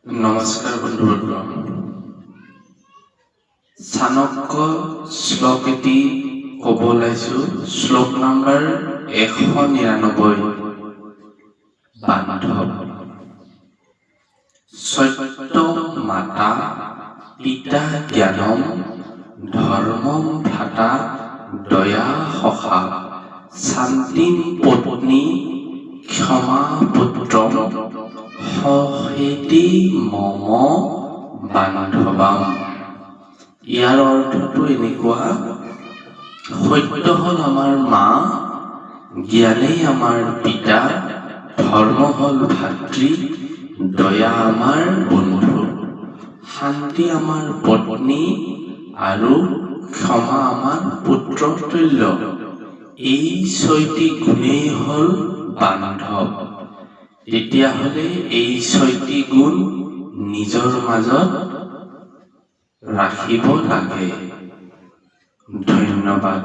নমস্কাৰ বন্ধুবৰ্গ। চাণক্য শ্লোক এটি ক'ব ওলাইছো। শ্লোক নম্বৰ 199। বান্ধৱ। সত্য মাতা পিতা জ্ঞানম ধৰ্মম ভ্ৰাতা দয়া সখা শান্তিম পত্নী ক্ষমা পুত্ৰম সহেতি মম বান্ধৱাম। ইয়াৰ অৰ্থটো এনেকুৱা: সত্য হ'ল আমাৰ মা, জ্ঞানেই আমাৰ পিতা, ধৰ্ম হ'ল ভাতৃ, দয়া আমাৰ বন্ধু, শান্তি আমাৰ পত্নী আৰু ক্ষমা আমাৰ পুত্ৰ তুল্য। এই 6টি গুণেই হ'ল বান্ধৱ। তেতিয়াহ'লে এই 6টি গুণ নিজৰ মাজত ৰাখিব লাগে। ধন্যবাদ।